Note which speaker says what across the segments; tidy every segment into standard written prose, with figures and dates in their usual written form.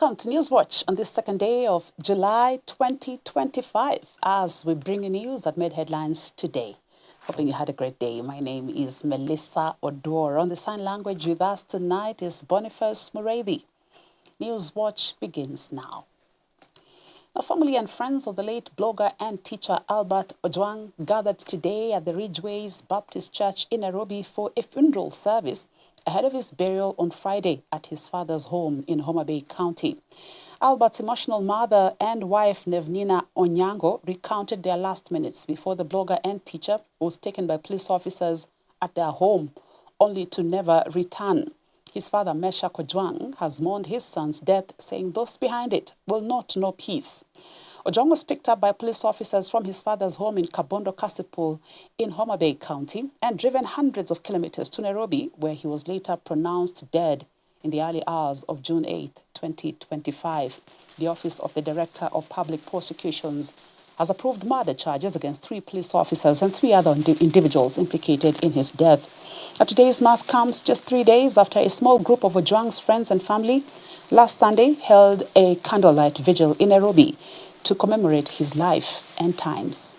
Speaker 1: Welcome to Newswatch on this second day of July 2025 as we bring you news that made headlines today. Hoping you had a great day. My name is Melissa Oduor. On the sign language with us tonight is Boniface Mureithi. Newswatch begins now. Now, family and friends of the late blogger and teacher Albert Ojwang gathered today at the Ridgeways Baptist Church in Nairobi for a funeral service ahead of his burial on Friday at his father's home in Homa Bay County. Albert's emotional mother and wife, Nevnina Onyango, recounted their last minutes before the blogger and teacher was taken by police officers at their home, only to never return. His father, Meshach Ojwang, has mourned his son's death, saying those behind it will not know peace. Ojwang was picked up by police officers from his father's home in Kabondo Kasipul in Homa Bay County and driven hundreds of kilometers to Nairobi, where he was later pronounced dead in the early hours of June 8, 2025. The Office of the Director of Public Prosecutions has approved murder charges against 3 police officers and 3 other individuals implicated in his death. Today's mass comes just 3 days after a small group of Ojwang's friends and family last Sunday held a candlelight vigil in Nairobi to commemorate his life and times.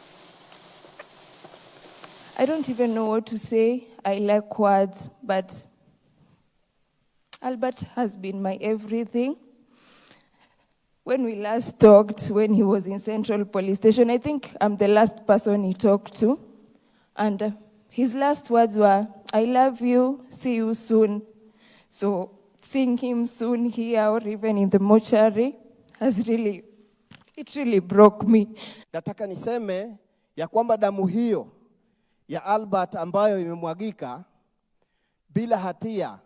Speaker 2: I don't even know what to say. I lack words, but Albert has been my everything. When we last talked, when he was in Central Police Station, I think I'm the last person he talked to. And his last words were, "I love you, see you soon." So seeing him soon here or even in the mortuary it really broke me.
Speaker 3: Nataka niseme ya kwamba damu hiyo ya Albert ambayo imemwagika bila hatia,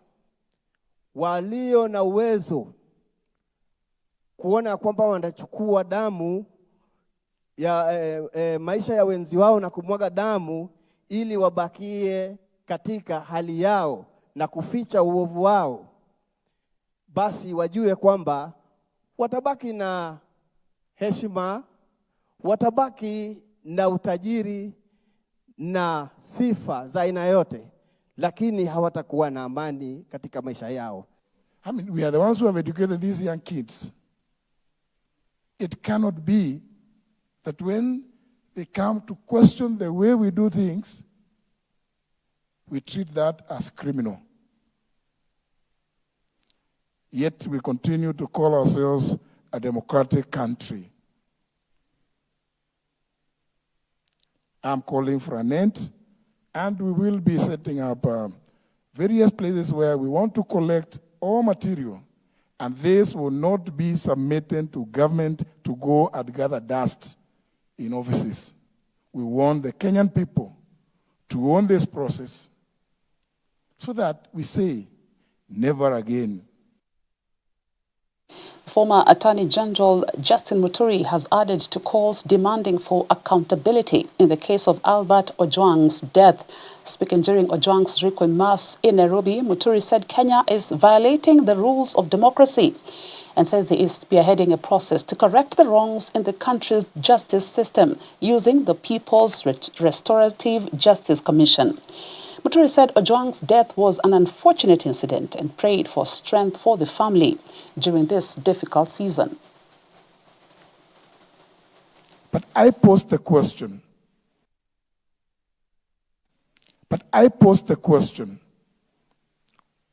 Speaker 3: walio na uwezo kuona kwamba wanachukua damu ya maisha ya wenzi wao na kumwaga damu ili wabakie katika hali yao na kuficha uovu wao, basi wajue kwamba watabaki na heshima, watabaki na utajiri na sifa za aina yote, lakini hawatakuwa na amani katika maisha yao.
Speaker 4: I mean, we are the ones who have educated these young kids. It cannot be that when they come to question the way we do things, we treat that as criminal. Yet we continue to call ourselves a democratic country. I'm calling for an end, and we will be setting up various places where we want to collect all material, and this will not be submitted to government to go and gather dust in offices. We want the Kenyan people to own this process so that we say, never again.
Speaker 1: Former Attorney General Justin Muturi has added to calls demanding for accountability in the case of Albert Ojwang's death. Speaking during Ojwang's Requiem Mass in Nairobi, Muturi said Kenya is violating the rules of democracy and says he is spearheading a process to correct the wrongs in the country's justice system using the People's Restorative Justice Commission. Muturi said Ojwang's death was an unfortunate incident and prayed for strength for the family during this difficult season.
Speaker 4: But I posed the question.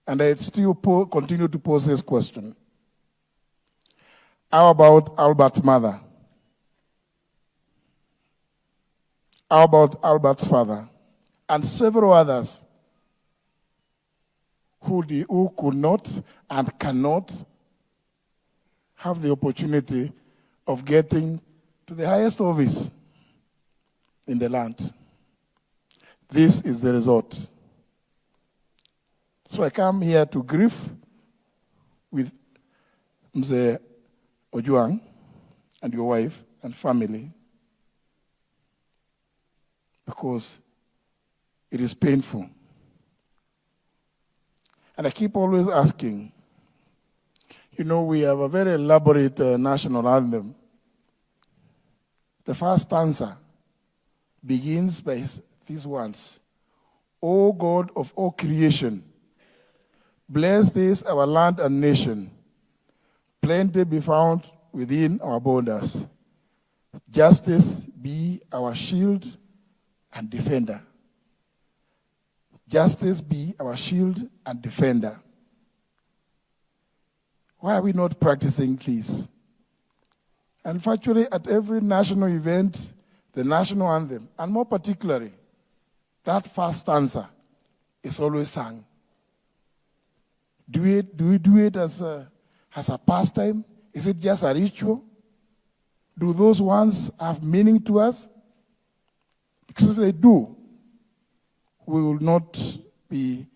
Speaker 4: And I still continue to pose this question. How about Albert's mother? How about Albert's father? And several others who could not and cannot have the opportunity of getting to the highest office in the land. This is the result. So I come here to grieve with Mzee Ojwang and your wife and family because it is painful. And I keep always asking, we have a very elaborate national anthem. The first stanza begins by these words, O God of all creation, bless this our land and nation. plenty be found within our borders. Justice be our shield and defender. Justice be our shield and defender. Why are we not practicing this? And virtually at every national event, the national anthem, and more particularly, that first stanza is always sung. Do we do it as a pastime? Is it just a ritual? Do those ones have meaning to us? Because if they do, we will not be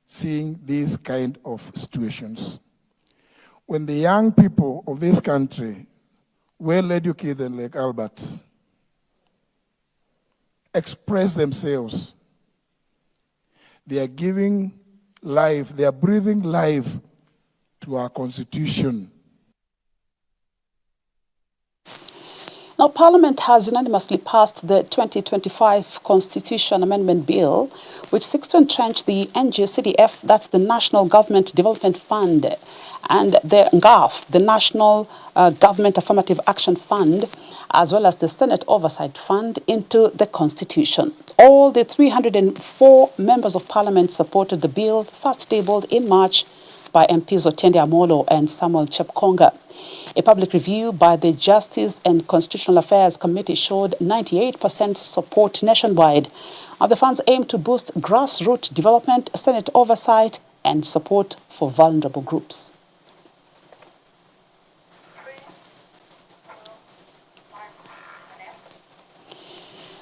Speaker 4: seeing these kind of situations. When the young people of this country, well-educated like Albert, express themselves, they are giving life, they are breathing life to our Constitution.
Speaker 1: Now, Parliament has unanimously passed the 2025 Constitution Amendment Bill, which seeks to entrench the NGCDF, that's the National Government Development Fund, and the NGAF, the National Government Affirmative Action Fund, as well as the Senate Oversight Fund, into the Constitution. All the 304 members of Parliament supported the bill, first tabled in March by MPs Otiende Amolo and Samuel Chepkonga. A public review by the Justice and Constitutional Affairs Committee showed 98% support nationwide. The funds aim to boost grassroots development, Senate oversight, and support for vulnerable groups.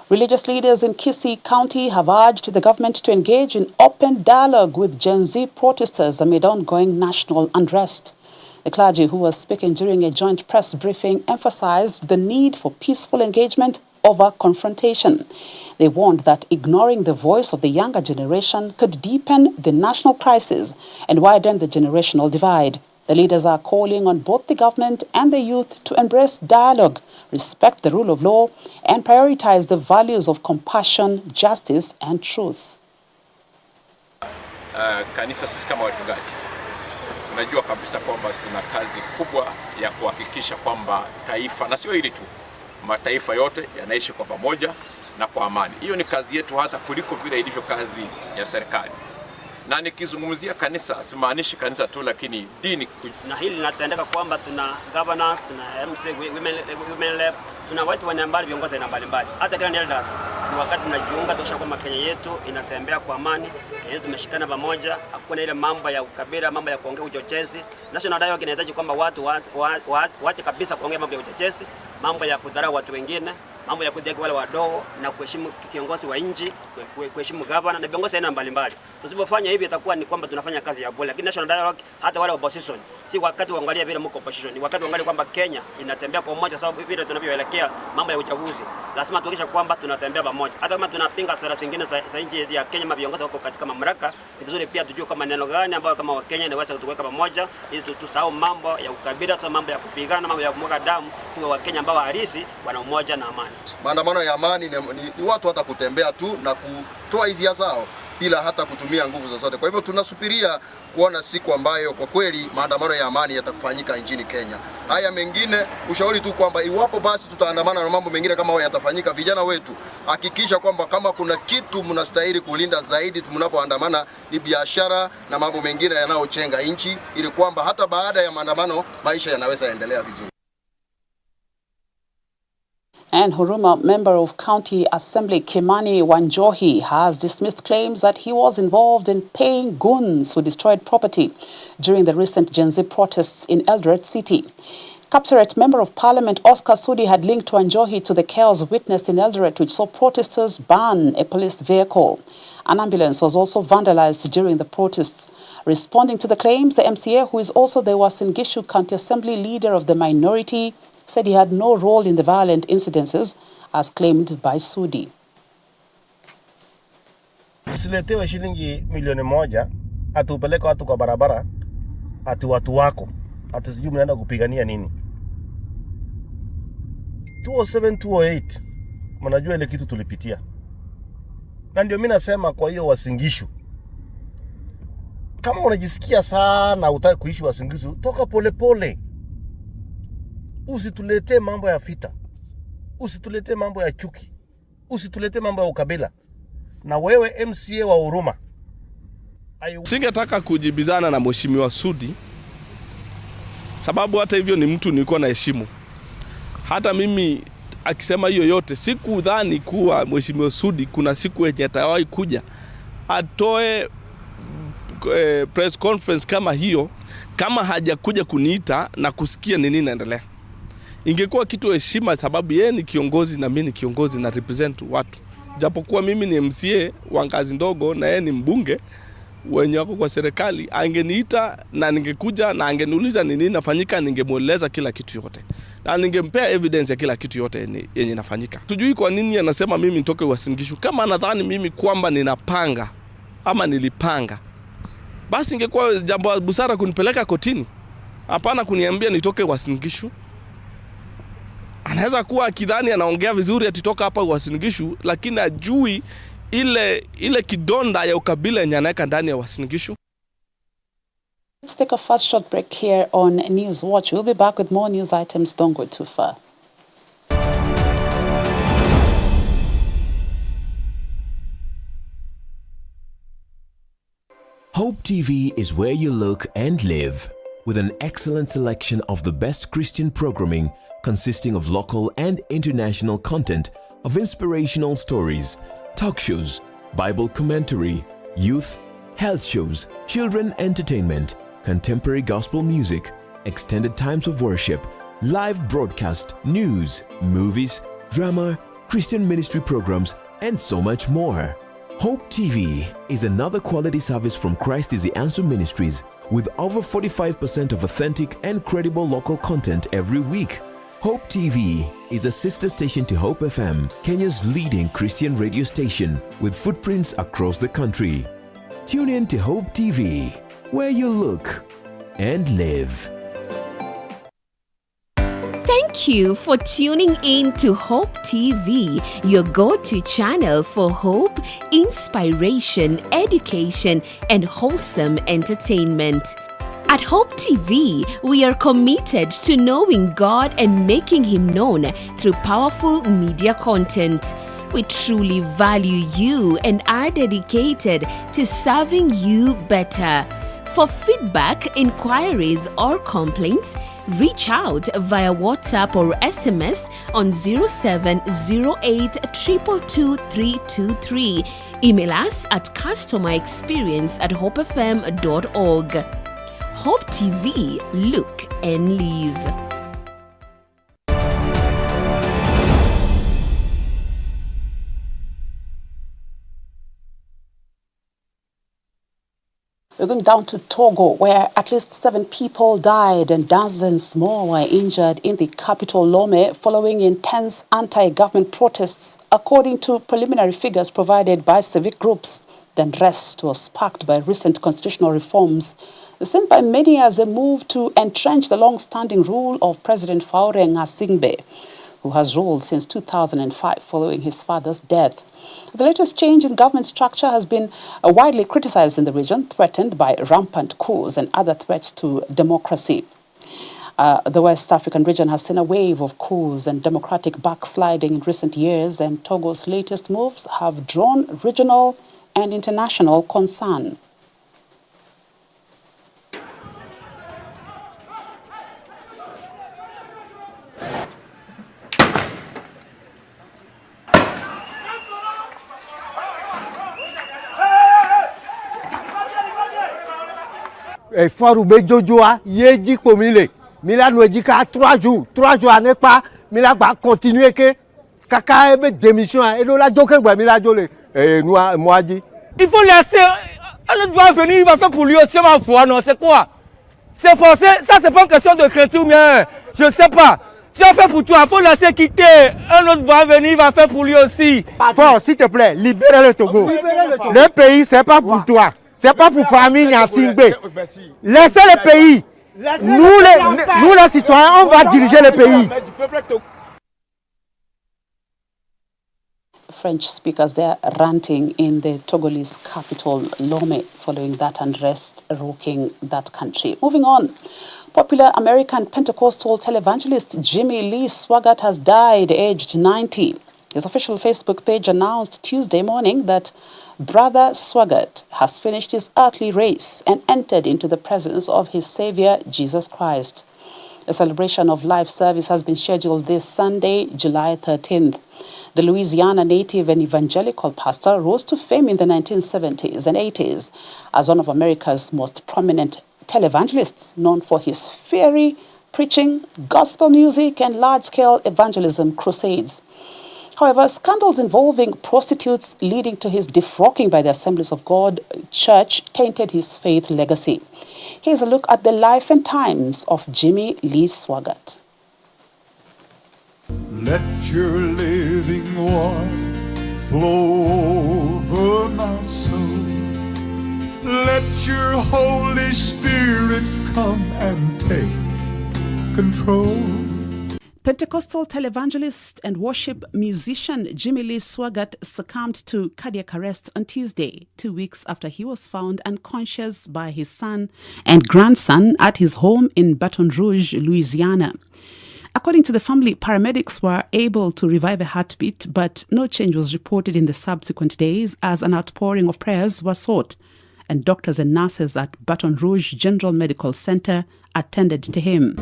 Speaker 1: Religious leaders in Kisii County have urged the government to engage in open dialogue with Gen Z protesters amid ongoing national unrest. The clergy, who was speaking during a joint press briefing, emphasized the need for peaceful engagement over confrontation. They warned that ignoring the voice of the younger generation could deepen the national crisis and widen the generational divide. The leaders are calling on both the government and the youth to embrace dialogue, respect the rule of law, and prioritize the values of compassion, justice, and truth.
Speaker 5: Kanisa sisi kama wachungaji tunajua kabisa kwamba tuna kazi kubwa ya kuhakikisha kwamba taifa, na sio hili tu, mataifa yote yanaishi kwa pamoja na kwa amani. Hiyo ni kazi yetu hata kuliko vile ilivyo kazi ya serikali. Na nikizungumzia kanisa, simaanishi kanisa tu, lakini dini.
Speaker 6: Na hili linatendeka kwamba tuna governors, tuna MC, women lab, tuna watu wanambali, viongozi na mbalimbali. Hata kila elders, ni wakati tunajiunga tosha kwamba Kenya yetu inatembea kwa amani, Kenya yetu tumeshikana pamoja, hakuna ile mambo ya ukabila, mambo ya kuongea uchochezi. National dialogue inahitaji kwamba watu waache kabisa kuongea mambo ya uchochezi, mambo ya kudharau watu wengine, mambo ya kudhihaki wale wadogo, na kuheshimu kiongozi wa nchi, kuheshimu governor na viongozi aina mbalimbali. Tusipofanya hivi itakuwa ni kwamba tunafanya kazi ya bure. Lakini national dialogue, hata wale opposition, si wakati waangalia vile mko opposition, ni wakati waangalia kwamba Kenya inatembea kwa umoja, sababu vile tunavyoelekea mambo ya uchaguzi. Lazima tuhakikishe kwamba tunatembea pamoja. Hata kama tunapinga sera zingine za nchi ya Kenya, viongozi wako katika mamlaka, ni vizuri pia tujue kama neno gani ambayo kama Wakenya inaweza kutuweka pamoja, ili tusahau mambo ya ukabila, tu mambo ya kupigana, mambo ya kumwaga damu, tuwe Wakenya ambao halisi wana umoja na amani.
Speaker 7: Maandamano ya amani ni watu hata kutembea tu na kutoa hisia zao bila hata kutumia nguvu zozote. Kwa hivyo tunasubiria kuona siku ambayo kwa kweli maandamano ya amani yatakufanyika nchini Kenya. Haya mengine, ushauri tu kwamba iwapo basi tutaandamana na mambo mengine kama hayo yatafanyika, vijana wetu, hakikisha kwamba kama kuna kitu mnastahili kulinda zaidi mnapoandamana ni biashara na mambo mengine yanayochenga nchi, ili kwamba hata baada ya maandamano maisha yanaweza endelea vizuri.
Speaker 1: And Huruma member of County Assembly Kimani Wanjohi has dismissed claims that he was involved in paying goons who destroyed property during the recent Gen Z protests in Eldoret City. Capserate Member of Parliament Oscar Sudi had linked Wanjohi to the chaos witnessed in Eldoret, which saw protesters burn a police vehicle. An ambulance was also vandalized during the protests. Responding to the claims, the MCA, who is also the Uasin Gishu County Assembly leader of the minority, said he had no role in the violent incidences, as claimed by Sudi.
Speaker 8: Usiletewe shilingi milioni moja, atupeleka watu kwa barabara, ati watu wako, ati sijui mnaenda kupigania nini. 207, 208, mnajua ile kitu tulipitia. Na ndio mimi nasema kwa hiyo Uasin Gishu, kama unajisikia sana hutaki kuishi Uasin Gishu, toka pole pole. Usituletee mambo ya vita. Usituletee mambo ya chuki. Usituletee mambo ya ukabila. Na wewe MCA wa huruma.
Speaker 9: Singetaka kujibizana na Mheshimiwa Sudi, sababu hata hivyo ni mtu nilikuwa na heshimu. Hata mimi akisema hiyo yote, sikudhani kuwa Mheshimiwa Sudi kuna siku yenye atawahi kuja atoe press conference kama hiyo, kama hajakuja kuniita na kusikia nini inaendelea. Ingekuwa kitu heshima, sababu yeye ni kiongozi na mimi ni kiongozi na represent watu. Japokuwa mimi ni MCA wa ngazi ndogo na yeye ni mbunge wenye wako kwa serikali, angeniita na ningekuja na angeniuliza nini inafanyika, ningemueleza kila kitu yote. Na ningempea evidence ya kila kitu yote yenye inafanyika. Tujui kwa nini anasema mimi nitoke Uasin Gishu. Kama anadhani mimi kwamba ninapanga ama nilipanga, basi ingekuwa jambo la busara kunipeleka kotini. Hapana kuniambia nitoke Uasin Gishu. Anaweza kuwa akidhani anaongea vizuri atitoka hapa Uasin Gishu, lakini ajui ile kidonda ya ukabila yenye anaweka ndani ya Uasin Gishu.
Speaker 1: Let's take a first short break here on Newswatch. We'll be back with more news items. Don't go too far.
Speaker 10: Hope TV is where you look and live, with an excellent selection of the best Christian programming consisting of local and international content, of inspirational stories, talk shows, Bible commentary, youth, health shows, children entertainment, contemporary gospel music, extended times of worship, live broadcast, news, movies, drama, Christian ministry programs, and so much more. Hope TV is another quality service from Christ is the Answer Ministries, with over 45% of authentic and credible local content every week. Hope TV is a sister station to Hope FM, Kenya's leading Christian radio station, with footprints across the country. Tune in to Hope TV, where you look and live.
Speaker 11: Thank you for tuning in to Hope TV, your go-to channel for hope, inspiration, education, and wholesome entertainment. At Hope TV, we are committed to knowing God and making Him known through powerful media content. We truly value you and are dedicated to serving you better. For feedback, inquiries, or complaints, reach out via WhatsApp or SMS on 0708 222 323. Email us at customerexperience@hopefm.org. Hope TV, look and live.
Speaker 1: We're going down to Togo, where at least 7 people died and dozens more were injured in the capital Lomé following intense anti-government protests, according to preliminary figures provided by civic groups. The unrest was sparked by recent constitutional reforms, seen by many as a move to entrench the long-standing rule of President Faure Gnassingbé, who has ruled since 2005 following his father's death. The latest change in government structure has been widely criticized in the region, threatened by rampant coups and other threats to democracy. The West African region has seen a wave of coups and democratic backsliding in recent years, and Togo's latest moves have drawn regional and international concern.
Speaker 12: Foru bejojoa yeji pomile mila nuejika 3 jours ane pa mila ba continuer que kaka ebe démission et la joke gba mila jole moaji.
Speaker 13: Il faut laisser elle doit venir, il va faire pour lui aussi ma foi, non, c'est quoi? C'est forcé, ça c'est pas une question de chrétien mais je sais pas. Tu as fait pour toi, il faut laisser quitter. Un autre va venir, il va faire pour lui aussi.
Speaker 12: Fort, s'il te plaît, libérez le Togo. Le pays c'est pas pour toi. C'est pas pour famille Gnassingbé. Laissez le pays. Nous les citoyens, on va diriger le pays.
Speaker 1: French speakers there ranting in the Togolese capital Lomé following that unrest rocking that country. Moving on, Popular American Pentecostal televangelist Jimmy Lee Swaggart has died aged 90. His official Facebook page announced Tuesday morning that Brother Swaggart has finished his earthly race and entered into the presence of his Savior, Jesus Christ. A celebration of life service has been scheduled this Sunday, July 13th. The Louisiana native and evangelical pastor rose to fame in the 1970s and 80s as one of America's most prominent televangelists, known for his fiery preaching, gospel music, and large-scale evangelism crusades. However, scandals involving prostitutes leading to his defrocking by the Assemblies of God Church tainted his faith legacy. Here's a look at the life and times of Jimmy Lee Swaggart.
Speaker 14: Let your living water flow over my soul. Let your Holy Spirit come and take control.
Speaker 1: Pentecostal televangelist and worship musician Jimmy Lee Swaggart succumbed to cardiac arrest on Tuesday, 2 weeks after he was found unconscious by his son and grandson at his home in Baton Rouge, Louisiana. According to the family, paramedics were able to revive a heartbeat, but no change was reported in the subsequent days as an outpouring of prayers was sought, and doctors and nurses at Baton Rouge General Medical Center attended to him.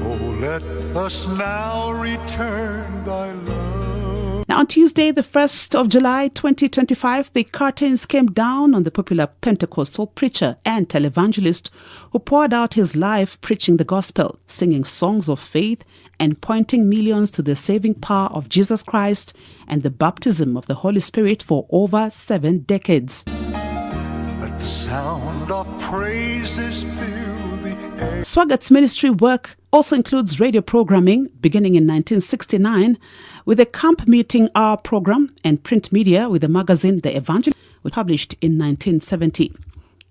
Speaker 14: Oh, let us now return thy love.
Speaker 1: Now, on Tuesday, the 1st of July 2025, the curtains came down on the popular Pentecostal preacher and televangelist who poured out his life preaching the gospel, singing songs of faith, and pointing millions to the saving power of Jesus Christ and the baptism of the Holy Spirit for over 7 decades.
Speaker 14: Let the sound of praises fill the air.
Speaker 1: Swaggart's ministry work also includes radio programming beginning in 1969 with the Camp Meeting Hour program and print media with the magazine The Evangelist, which was published in 1970.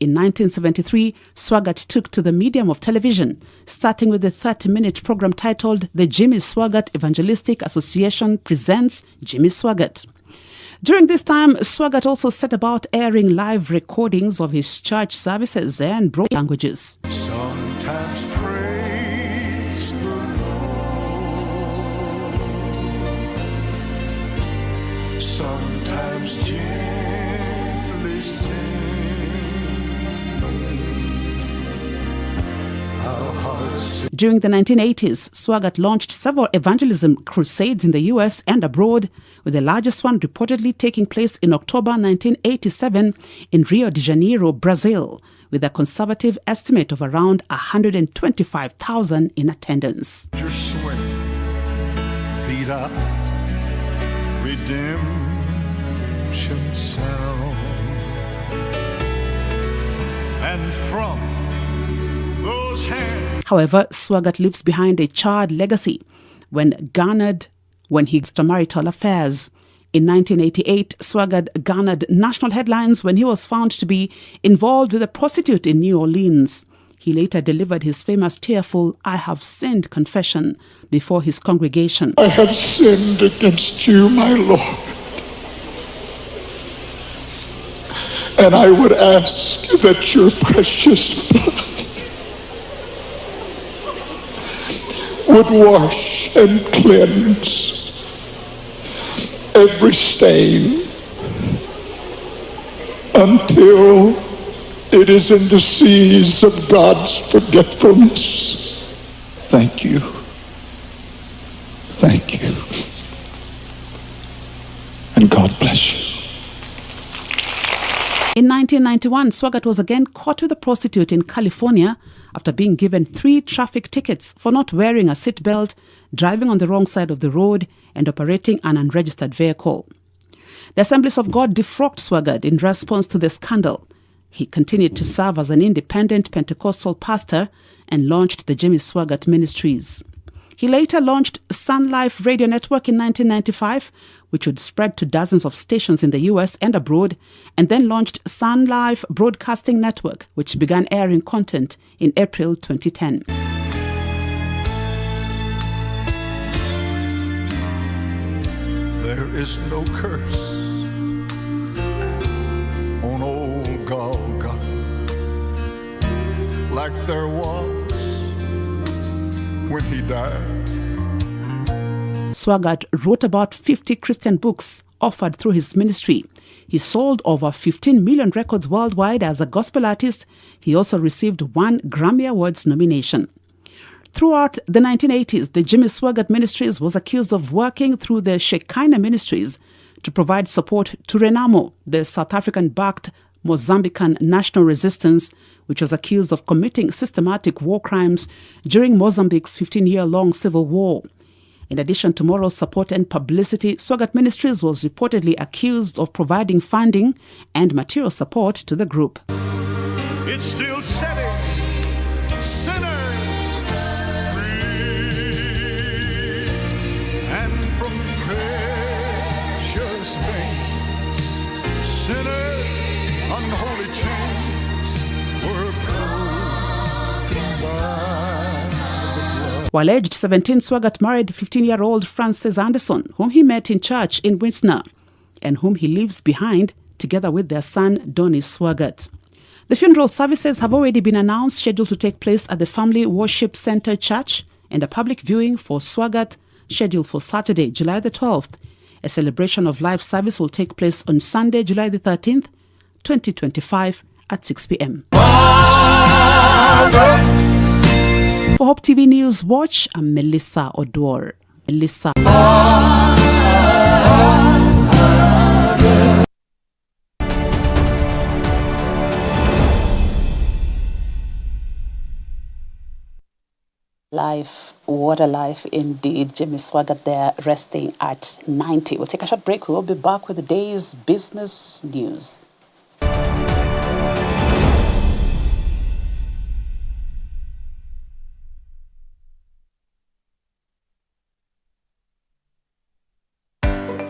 Speaker 1: In 1973, Swaggart took to the medium of television, starting with the 30-minute program titled The Jimmy Swaggart Evangelistic Association Presents Jimmy Swaggart. During this time, Swaggart also set about airing live recordings of his church services and broad languages.
Speaker 14: Sometimes praise the Lord, sometimes gently sing. Our hearts.
Speaker 1: During the 1980s, Swaggart launched several evangelism crusades in the U.S. and abroad, with the largest one reportedly taking place in October 1987 in Rio de Janeiro, Brazil, with a conservative estimate of around 125,000 in attendance.
Speaker 14: Your swing, beat up, redemption sound, and from those hands.
Speaker 1: However, Swaggart leaves behind a charred legacy when he extramarital affairs. In 1988, Swaggart garnered national headlines when he was found to be involved with a prostitute in New Orleans. He later delivered his famous tearful "I have sinned" confession before his congregation.
Speaker 14: I have sinned against you, my Lord. And I would ask that your precious blood would wash and cleanse every stain until it is in the seas of God's forgetfulness. Thank you. Thank you. And God bless you.
Speaker 1: In 1991, Swaggart was again caught with a prostitute in California after being given 3 traffic tickets for not wearing a seatbelt, driving on the wrong side of the road, and operating an unregistered vehicle. The Assemblies of God defrocked Swaggart in response to the scandal. He continued to serve as an independent Pentecostal pastor and launched the Jimmy Swaggart Ministries. He later launched Sun Life Radio Network in 1995, which would spread to dozens of stations in the US and abroad, and then launched Sun Life Broadcasting Network, which began airing content in April 2010.
Speaker 14: There is no curse on old Golgotha like there was when he died.
Speaker 1: Swaggart wrote about 50 Christian books offered through his ministry. He sold over 15 million records worldwide as a gospel artist. He also received 1 Grammy Awards nomination. Throughout the 1980s, the Jimmy Swaggart Ministries was accused of working through the Shekinah Ministries to provide support to Renamo, the South African-backed Mozambican national resistance, which was accused of committing systematic war crimes during Mozambique's 15-year-long civil war. In addition to moral support and publicity, Swaggart Ministries was reportedly accused of providing funding and material support to the group.
Speaker 14: It's still setting sinners free, and from precious veins, sinners' unholy chains were broken by.
Speaker 1: While aged 17, Swaggart married 15-year-old Frances Anderson, whom he met in church in Winsner, and whom he leaves behind together with their son, Donnie Swaggart. The funeral services have already been announced, scheduled to take place at the Family Worship Center Church, and a public viewing for Swaggart scheduled for Saturday, July the 12th. A celebration of live service will take place on Sunday, July the 13th, 2025 at 6 p.m. For Hope TV Newswatch, I'm Melissa Oduor. Melissa. Life, what a life indeed. Jimmy Swaggart there, resting at 90. We'll take a short break. We'll be back with the day's business news.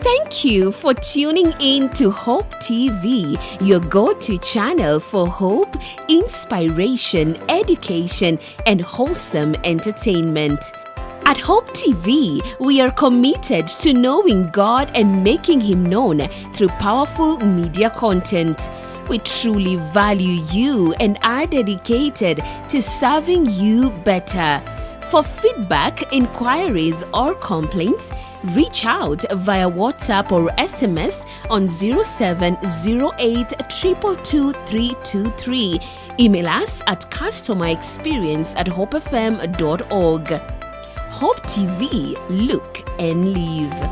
Speaker 11: Thank you for tuning in to Hope TV, your go-to channel for hope, inspiration, education, and wholesome entertainment. At Hope TV, we are committed to knowing God and making Him known through powerful media content. We truly value you and are dedicated to serving you better. For feedback, inquiries, or complaints, reach out via WhatsApp or SMS on 0708 222 323. Email us at customerexperience@hopefm.org. Hope TV, look and live.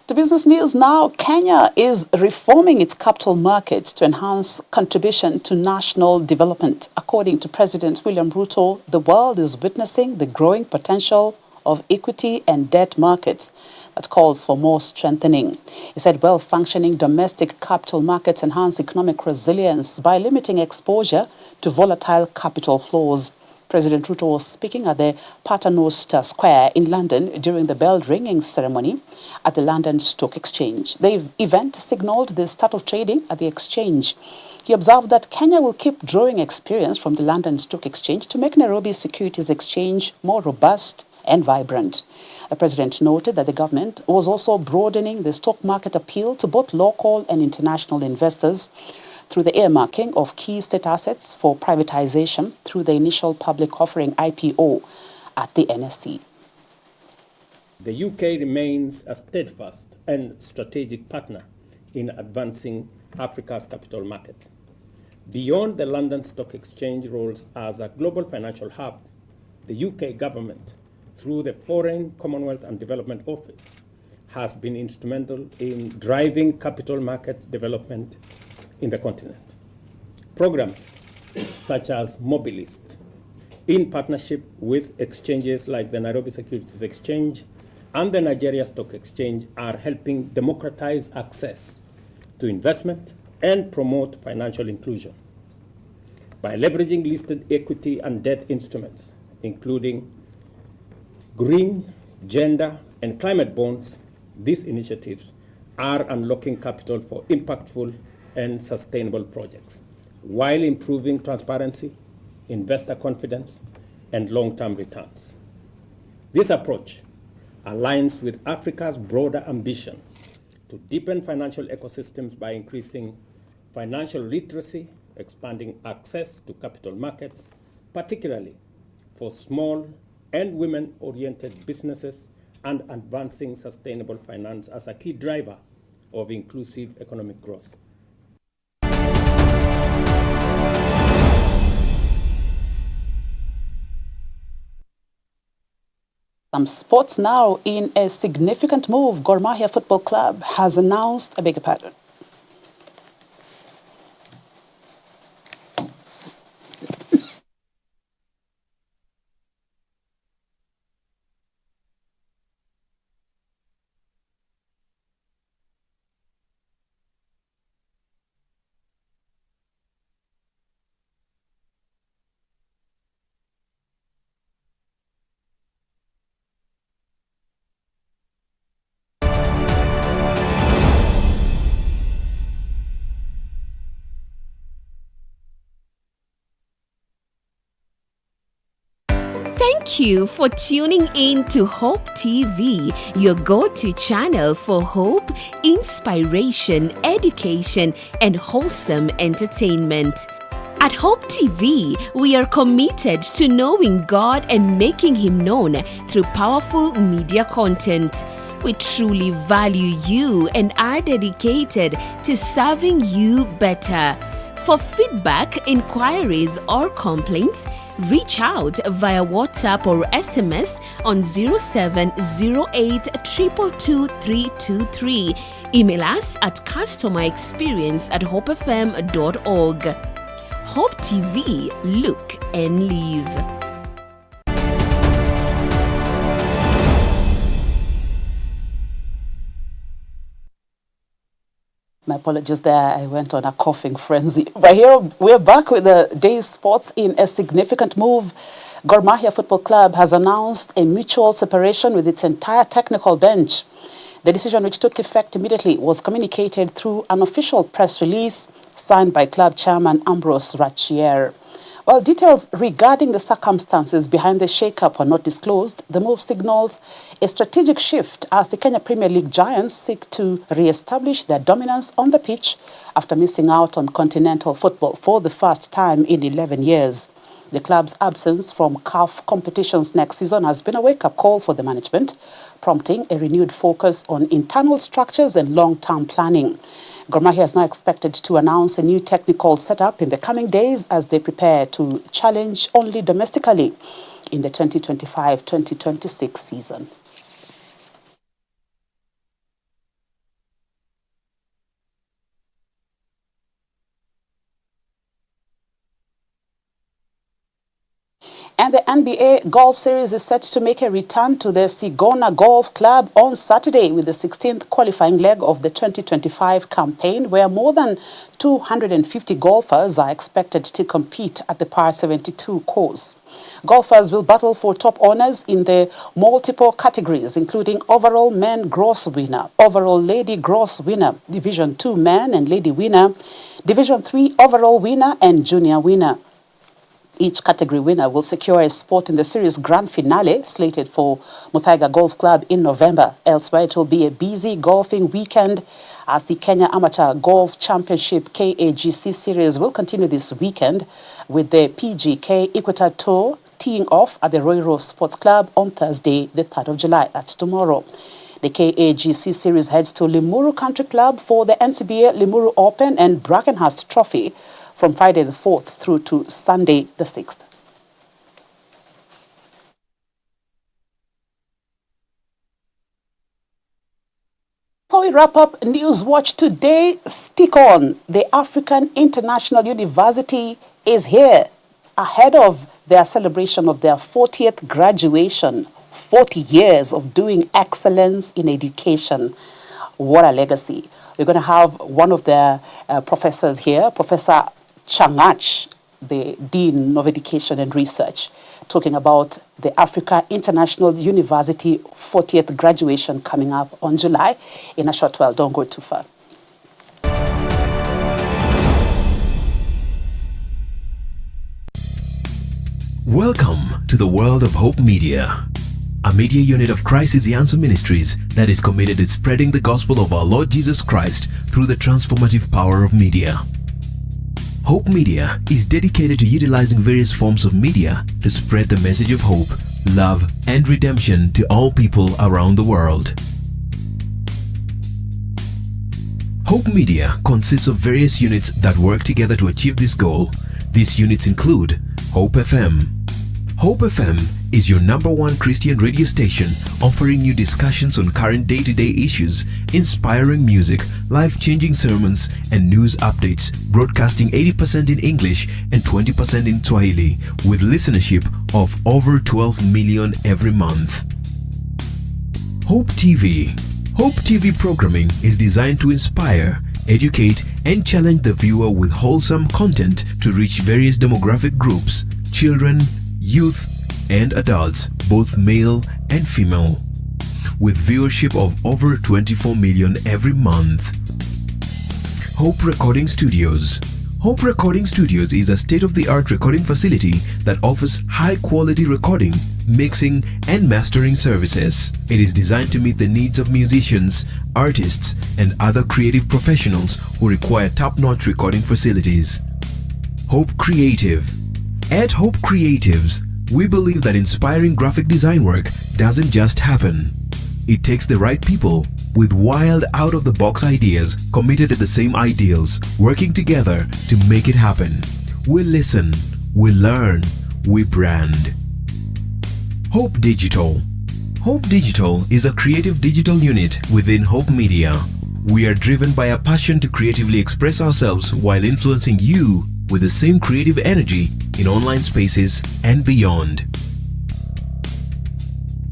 Speaker 1: To business news now, Kenya is reforming its capital markets to enhance contribution to national development. According to President William Ruto, the world is witnessing the growing potential of equity and debt markets that calls for more strengthening. He said well-functioning domestic capital markets enhance economic resilience by limiting exposure to volatile capital flows. President Ruto was speaking at the Paternoster Square in London during the bell-ringing ceremony at the London Stock Exchange. The event signaled the start of trading at the exchange. He observed that Kenya will keep drawing experience from the London Stock Exchange to make Nairobi Securities Exchange more robust and vibrant. The president noted that the government was also broadening the stock market appeal to both local and international investors through the earmarking of key state assets for privatization through the initial public offering IPO at the NSE.
Speaker 15: The UK remains a steadfast and strategic partner in advancing Africa's capital market. Beyond the London Stock Exchange roles as a global financial hub, the UK government, through the Foreign, Commonwealth and Development Office, has been instrumental in driving capital market development in the continent. Programs such as Mobilist, in partnership with exchanges like the Nairobi Securities Exchange and the Nigeria Stock Exchange, are helping democratize access to investment and promote financial inclusion. By leveraging listed equity and debt instruments, including green, gender, and climate bonds, these initiatives are unlocking capital for impactful and sustainable projects, while improving transparency, investor confidence, and long-term returns. This approach aligns with Africa's broader ambition to deepen financial ecosystems by increasing financial literacy, expanding access to capital markets, particularly for small and women-oriented businesses, and advancing sustainable finance as a key driver of inclusive economic growth.
Speaker 1: Some sports now. In a significant move, Gor Mahia Football Club has announced,
Speaker 11: Thank you for tuning in to Hope TV, your go-to channel for hope, inspiration, education, and wholesome entertainment. At Hope TV, we are committed to knowing God and making Him known through powerful media content. We truly value you and are dedicated to serving you better. For feedback, inquiries, or complaints, reach out via WhatsApp or SMS on 0708 222 323. Email us at customerexperience@hopefm.org. Hope TV, look and live.
Speaker 1: My apologies there, I went on a coughing frenzy. But here we're back with the day's sports. In a significant move, Gor Mahia Football Club has announced a mutual separation with its entire technical bench. The decision, which took effect immediately, was communicated through an official press release signed by club chairman Ambrose Rachier. While details regarding the circumstances behind the shake-up are not disclosed, the move signals a strategic shift as the Kenya Premier League giants seek to re-establish their dominance on the pitch after missing out on continental football for the first time in 11 years. The club's absence from CAF competitions next season has been a wake-up call for the management, prompting a renewed focus on internal structures and long-term planning. Gor Mahia is now expected to announce a new technical setup in the coming days as they prepare to challenge only domestically in the 2025-2026 season. And the NBA Golf Series is set to make a return to the Sigona Golf Club on Saturday with the 16th qualifying leg of the 2025 campaign, where more than 250 golfers are expected to compete at the Par 72 course. Golfers will battle for top honors in the multiple categories, including overall men gross winner, overall lady gross winner, Division 2 man and lady winner, Division 3 overall winner, and junior winner. Each category winner will secure a spot in the series grand finale slated for Muthaiga Golf Club in November. Elsewhere, it will be a busy golfing weekend as the Kenya Amateur Golf Championship KAGC series will continue this weekend with the PGK Equator Tour teeing off at the Roiro Sports Club on Thursday, the 3rd of July. That's tomorrow. The KAGC series heads to Limuru Country Club for the NCBA Limuru Open and Brackenhurst Trophy from Friday the 4th through to Sunday the 6th. So we wrap up Newswatch today. Stick on. The African International University is here ahead of their celebration of their 40th graduation. 40 years of doing excellence in education. What a legacy. We're going to have one of their professors here, Professor Changach, the Dean of Education and Research, talking about the Africa International University 40th graduation coming up on July in a short while. Don't go too far.
Speaker 10: Welcome to the world of Hope Media, a media unit of Christ is the Answer Ministries that is committed to spreading the gospel of our Lord Jesus Christ through the transformative power of media. Hope Media is dedicated to utilizing various forms of media to spread the message of hope, love, and redemption to all people around the world. Hope Media consists of various units that work together to achieve this goal. These units include Hope FM. Hope FM is your #1 Christian radio station offering you discussions on current day-to-day issues, inspiring music, life-changing sermons, and news updates, broadcasting 80% in English and 20% in Swahili, with listenership of over 12 million every month. Hope TV. Hope TV programming is designed to inspire, educate, and challenge the viewer with wholesome content to reach various demographic groups, children, youth, and adults, both male and female, with viewership of over 24 million every month. Hope Recording Studios. Hope Recording Studios is a state-of-the-art recording facility that offers high-quality recording, mixing, and mastering services. It is designed to meet the needs of musicians, artists, and other creative professionals who require top-notch recording facilities. Hope Creative. At Hope Creatives, we believe that inspiring graphic design work doesn't just happen. It takes the right people with wild out-of-the-box ideas committed to the same ideals, working together to make it happen. We listen, we learn, we brand. Hope Digital. Hope Digital is a creative digital unit within Hope Media. We are driven by a passion to creatively express ourselves while influencing you with the same creative energy in online spaces and beyond.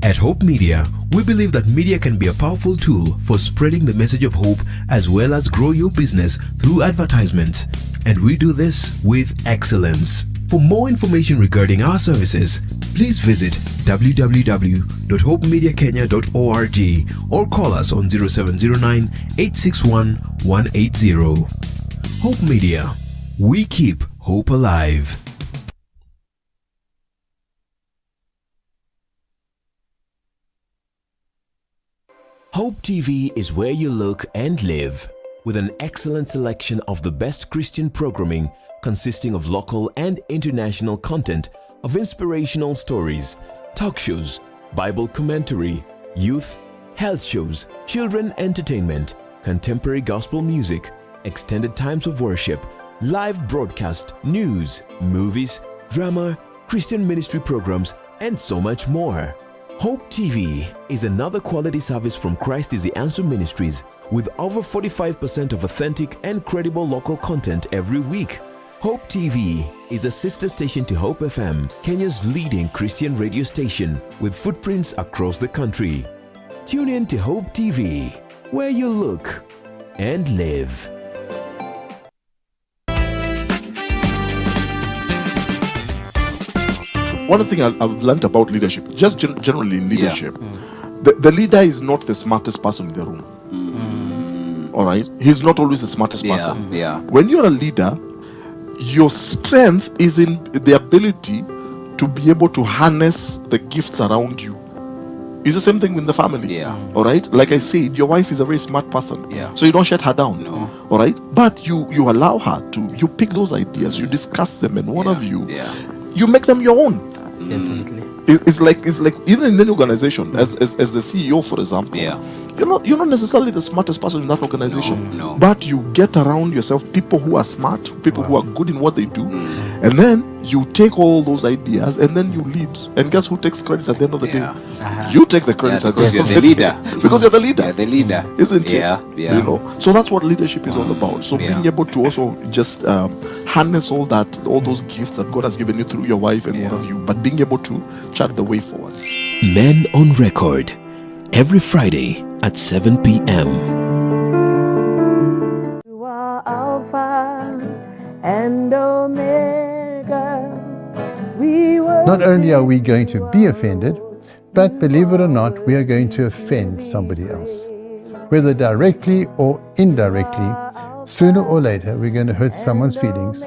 Speaker 10: At Hope Media, we believe that media can be a powerful tool for spreading the message of hope as well as grow your business through advertisements, and we do this with excellence. For more information regarding our services, please visit www.hopemediakenya.org or call us on 0709 861 180. Hope Media. We keep hope alive. Hope TV is where you look and live, with an excellent selection of the best Christian programming consisting of local and international content, of inspirational stories, talk shows, Bible commentary, youth, health shows, children entertainment, contemporary gospel music, extended times of worship, live broadcast, news, movies, drama, Christian ministry programs, and so much more. Hope TV is another quality service from Christ is the Answer Ministries, with over 45% of authentic and credible local content every week. Hope TV is a sister station to Hope FM, Kenya's leading Christian radio station, with footprints across the country. Tune in to Hope TV, where you look and live.
Speaker 16: One thing I've learned about leadership, just generally in leadership, the leader is not the smartest person in the room. All right? He's not always the smartest person. When you're a leader, your strength is in the ability to be able to harness the gifts around you. It's the same thing with the family. All right? Like I said, your wife is a very smart person. So you don't shut her down. All right? But you allow her to, you pick those ideas, you discuss them, and one of you make them your own.
Speaker 17: Definitely.
Speaker 16: It's like even in any organization, as the CEO, for example, you're not necessarily the smartest person in that organization, but you get around yourself people who are smart, people who are good in what they do, and then you take all those ideas and then you lead. And guess who takes credit at the end of the day? You take the credit at the end of the day. Because you're the leader.
Speaker 17: You're the leader.
Speaker 16: Isn't it? You know. So that's what leadership is all about. So being able to also just harness all those gifts that God has given you through your wife and one of you, but being able to chart the way forward.
Speaker 10: Men on Record, every Friday at 7 p.m.
Speaker 18: You are Alpha and Omega.
Speaker 19: Not only are we going to be offended, but believe it or not, we are going to offend somebody else. Whether directly or indirectly, sooner or later, we're going to hurt someone's feelings.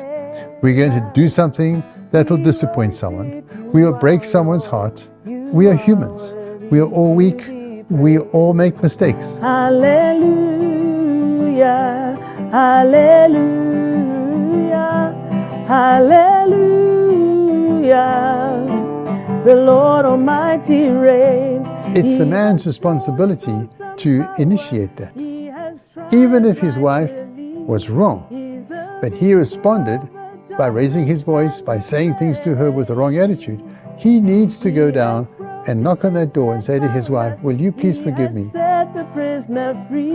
Speaker 19: We're going to do something that will disappoint someone. We will break someone's heart. We are humans. We are all weak. We all make mistakes.
Speaker 18: Hallelujah, hallelujah. Hallelujah. The Lord Almighty reigns.
Speaker 19: It's the man's responsibility to initiate that. Even if his wife was wrong, but he responded by raising his voice, by saying things to her with the wrong attitude, he needs to go down and knock on that door and say to his wife, will you please forgive me?
Speaker 18: Set the prisoner free.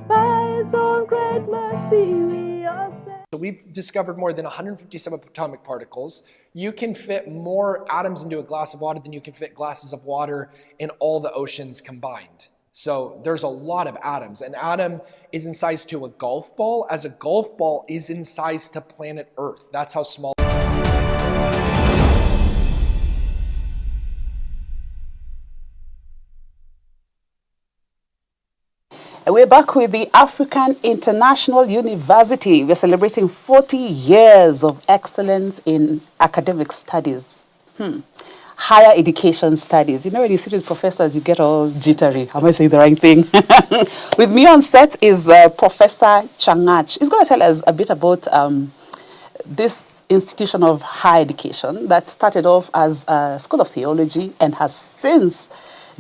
Speaker 18: By his own great mercy we are set.
Speaker 17: So we've discovered more than 150 subatomic particles. You can fit more atoms into a glass of water than you can fit glasses of water in all the oceans combined. So there's a lot of atoms. An atom is in size to a golf ball, as a golf ball is in size to planet Earth. That's how small.
Speaker 1: We're back with the African International University. We're celebrating 40 years of excellence in academic studies. Higher education studies. You know, when you sit with professors, you get all jittery. Am I saying the right thing? With me on set is Professor Changach. He's going to tell us a bit about this institution of higher education that started off as a school of theology and has since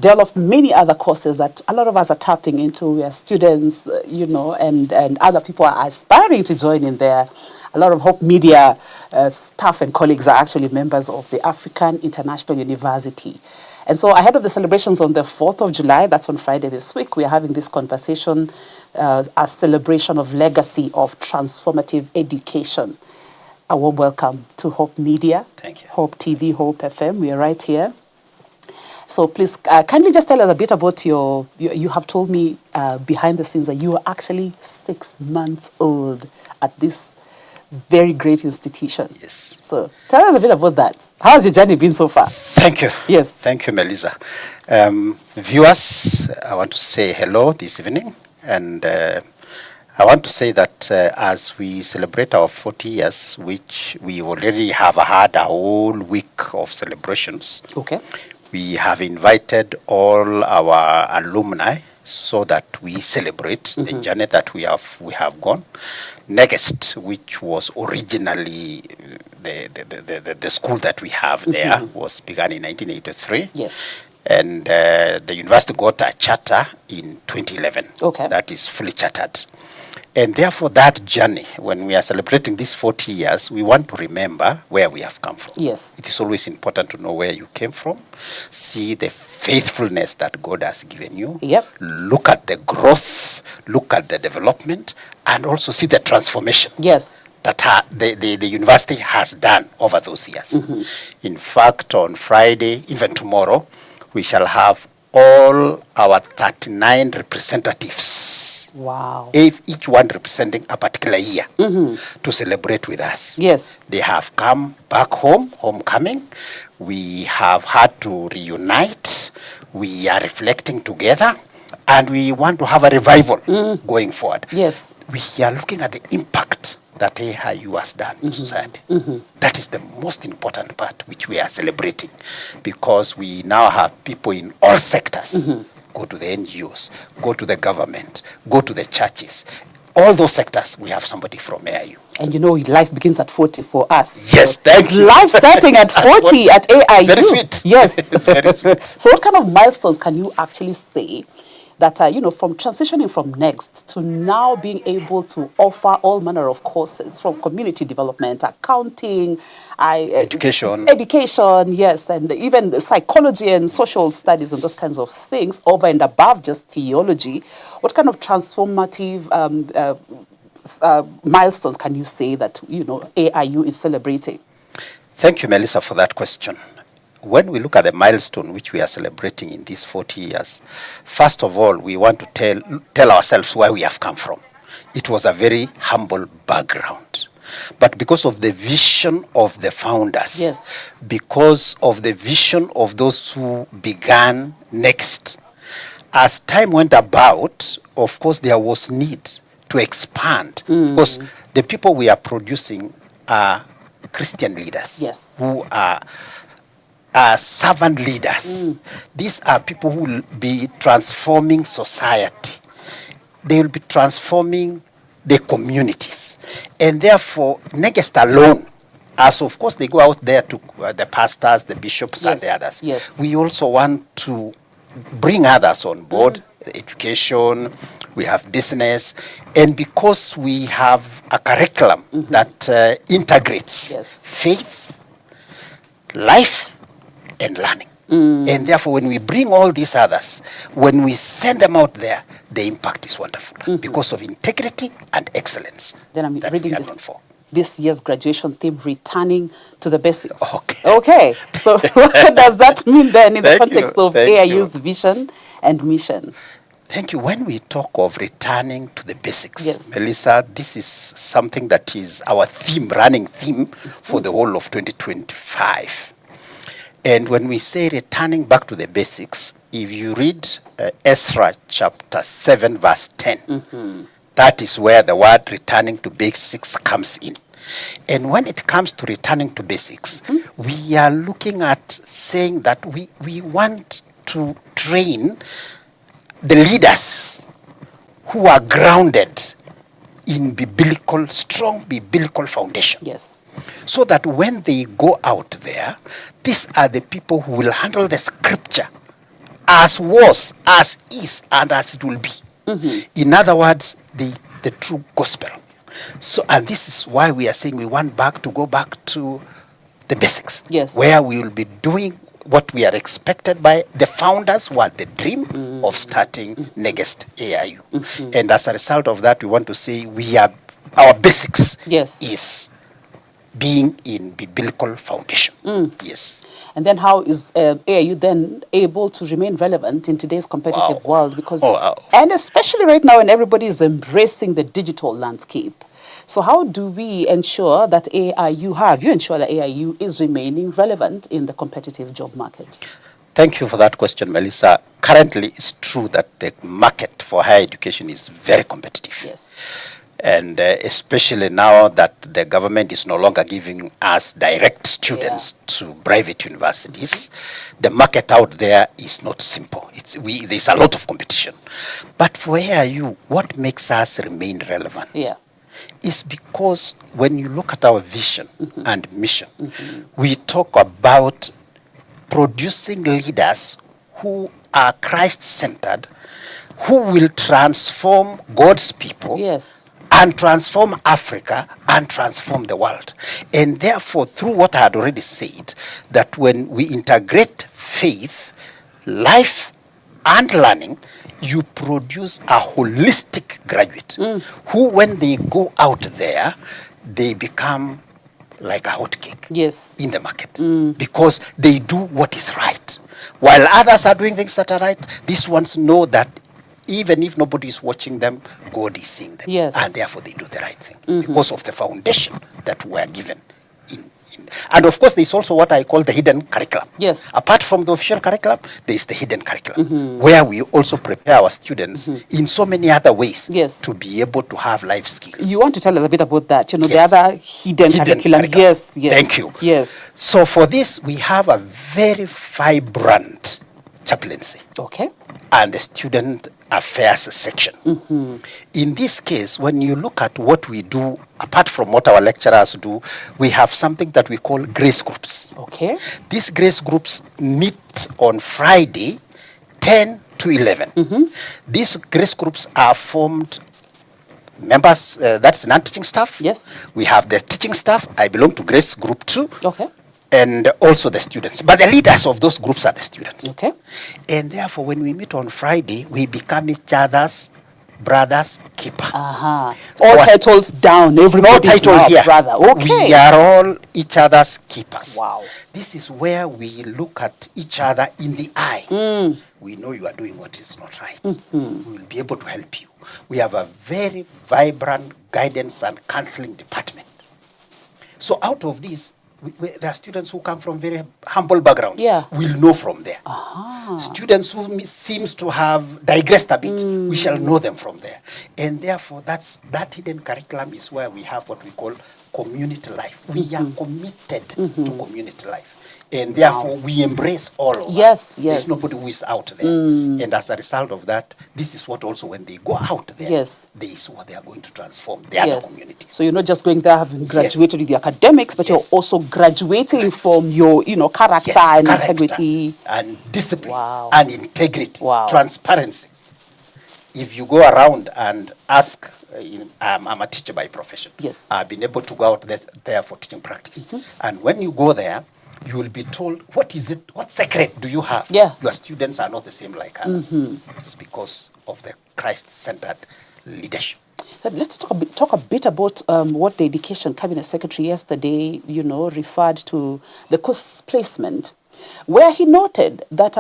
Speaker 1: developed many other courses that a lot of us are tapping into. We are students, you know, and other people are aspiring to join in there. A lot of Hope Media staff and colleagues are actually members of the African International University. And so ahead of the celebrations on the 4th of July, that's on Friday this week, we are having this conversation, a celebration of legacy of transformative education. A warm welcome to Hope Media.
Speaker 20: Thank you.
Speaker 1: Hope TV, Hope FM. We are right here. So please, kindly just tell us a bit about you have told me behind the scenes that you are actually 6 months old at this very great institution.
Speaker 20: Yes.
Speaker 1: So tell us a bit about that. How has your journey been so far?
Speaker 20: Thank you.
Speaker 1: Yes.
Speaker 20: Thank you, Melissa. Viewers, I want to say hello this evening. And I want to say that as we celebrate our 40 years, which we already have had a whole week of celebrations.
Speaker 1: Okay.
Speaker 20: We have invited all our alumni so that we celebrate the journey that we have gone. Next, which was originally the school that we have there, was begun in 1983.
Speaker 1: Yes.
Speaker 20: And the university got a charter in 2011.
Speaker 1: Okay.
Speaker 20: That is fully chartered. And therefore, that journey, when we are celebrating these 40 years, we want to remember where we have come from.
Speaker 1: Yes.
Speaker 20: It is always important to know where you came from, see the faithfulness that God has given you, look at the growth, look at the development, and also see the transformation.
Speaker 1: Yes.
Speaker 20: That the university has done over those years. In fact, on Friday, even tomorrow, we shall have all our 39 representatives.
Speaker 1: Wow.
Speaker 20: Each one representing a particular year to celebrate with us.
Speaker 1: Yes.
Speaker 20: They have come back home, homecoming. We have had to reunite. We are reflecting together. And we want to have a revival going forward.
Speaker 1: Yes.
Speaker 20: We are looking at the impact that AIU has done to society. That is the most important part which we are celebrating, because we now have people in all sectors. Go to the NGOs, go to the government, go to the churches. All those sectors, we have somebody from AIU.
Speaker 1: And you know, life begins at 40 for us.
Speaker 20: Yes, thank you.
Speaker 1: Life starting at 40 at AIU.
Speaker 20: Very sweet.
Speaker 1: Yes.
Speaker 20: Very sweet.
Speaker 1: So what kind of milestones can you actually say that, you know, from transitioning from Next to now being able to offer all manner of courses from community development, accounting,
Speaker 20: education,
Speaker 1: yes, and even psychology and social studies and those kinds of things, over and above just theology, what kind of transformative milestones can you say that, you know, AIU is celebrating?
Speaker 20: Thank you, Melissa, for that question. When we look at the milestone which we are celebrating in these 40 years, first of all, we want to tell ourselves where we have come from. It was a very humble background. But because of the vision of the founders, because of the vision of those who began Next, as time went about, of course, there was need to expand. Because the people we are producing are Christian leaders who are servant leaders. These are people who will be transforming society. They will be transforming the communities. And therefore, Negest alone, as of course they go out there to the pastors, the bishops, and the others, we also want to bring others on board, education, we have business, and because we have a curriculum that integrates faith, life, and learning. And therefore, when we bring all these others, when we send them out there, the impact is wonderful because of integrity and excellence.
Speaker 1: Then I'm
Speaker 20: that
Speaker 1: reading
Speaker 20: we are known for.
Speaker 1: this year's graduation theme, returning to the basics. Okay. So what does that mean then in the context of AIU's vision and mission?
Speaker 20: Thank you. When we talk of returning to the basics, Melissa, this is something that is our theme, running theme for the whole of 2025. And when we say returning back to the basics, if you read Ezra chapter 7, verse 10, that is where the word returning to basics comes in. And when it comes to returning to basics, we are looking at saying that we want to train the leaders who are grounded in strong biblical foundation.
Speaker 1: Yes.
Speaker 20: So that when they go out there, these are the people who will handle the scripture as was, as is, and as it will be. In other words, the true gospel. So, and this is why we are saying we want to go back to the basics.
Speaker 1: Yes.
Speaker 20: Where we will be doing what we are expected by the founders who had the dream of starting Negest AIU. And as a result of that, we want to say our basics is being in biblical foundation. Yes.
Speaker 1: And then how is AIU then able to remain relevant in today's competitive world? Because, and especially right now when everybody is embracing the digital landscape. So how do we ensure that you ensure that AIU is remaining relevant in the competitive job market?
Speaker 20: Thank you for that question, Melissa. Currently, it's true that the market for higher education is very competitive.
Speaker 1: Yes.
Speaker 20: And especially now that the government is no longer giving us direct students to private universities, the market out there is not simple. There's a lot of competition. But for AIU, what makes us remain relevant is because when you look at our vision and mission, we talk about producing leaders who are Christ-centered, who will transform God's people and transform Africa and transform the world. And therefore, through what I had already said, that when we integrate faith, life, and learning, you produce a holistic graduate who, when they go out there, they become like a hot cake in the market because they do what is right. While others are doing things that are right, these ones know that even if nobody is watching them, God is seeing them. And therefore they do the right thing because of the foundation that we are given. And of course, there's also what I call the hidden curriculum.
Speaker 1: Yes.
Speaker 20: Apart from the official curriculum, there's the hidden curriculum, where we also prepare our students in so many other ways to be able to have life skills.
Speaker 1: You want to tell us a bit about that? The other hidden curriculum. Yes.
Speaker 20: Thank you.
Speaker 1: Yes.
Speaker 20: So for this, we have a very vibrant chaplaincy.
Speaker 1: Okay.
Speaker 20: And the student affairs section. In this case, when you look at what we do, apart from what our lecturers do, we have something that we call grace groups.
Speaker 1: Okay.
Speaker 20: These grace groups meet on Friday, 10 to 11. These grace groups are formed members, that's non-teaching staff.
Speaker 1: Yes.
Speaker 20: We have the teaching staff. I belong to grace group 2.
Speaker 1: Okay.
Speaker 20: And also the students. But the leaders of those groups are the students.
Speaker 1: Okay.
Speaker 20: And therefore, when we meet on Friday, we become each other's brother's keeper.
Speaker 1: All titles down. Everybody
Speaker 20: no title here.
Speaker 1: Brother. Okay.
Speaker 20: We are all each other's keepers.
Speaker 1: Wow.
Speaker 20: This is where we look at each other in the eye. We know you are doing what is not right. We will be able to help you. We have a very vibrant guidance and counseling department. So out of this, there are students who come from very humble backgrounds. We'll know from there. Students who seems to have digressed a bit, we shall know them from there. And therefore, that hidden curriculum is where we have what we call community life. We are committed to community life. And therefore, we embrace all of us.
Speaker 1: Yes.
Speaker 20: There's nobody who is out there. And as a result of that, this is what also when they go out there, this is what they are going to transform the other communities.
Speaker 1: So you're not just going there having graduated with the academics, but you're also graduating from your, character and integrity.
Speaker 20: And discipline and integrity, transparency. If you go around and ask, I'm a teacher by profession.
Speaker 1: Yes.
Speaker 20: I've been able to go out there for teaching practice. And when you go there, you will be told, what is it? What secret do you have?
Speaker 1: Yeah.
Speaker 20: Your students are not the same like others. It's because of the Christ-centered leadership.
Speaker 1: Let's talk a bit about what the Education Cabinet Secretary yesterday, referred to the course placement, where he noted that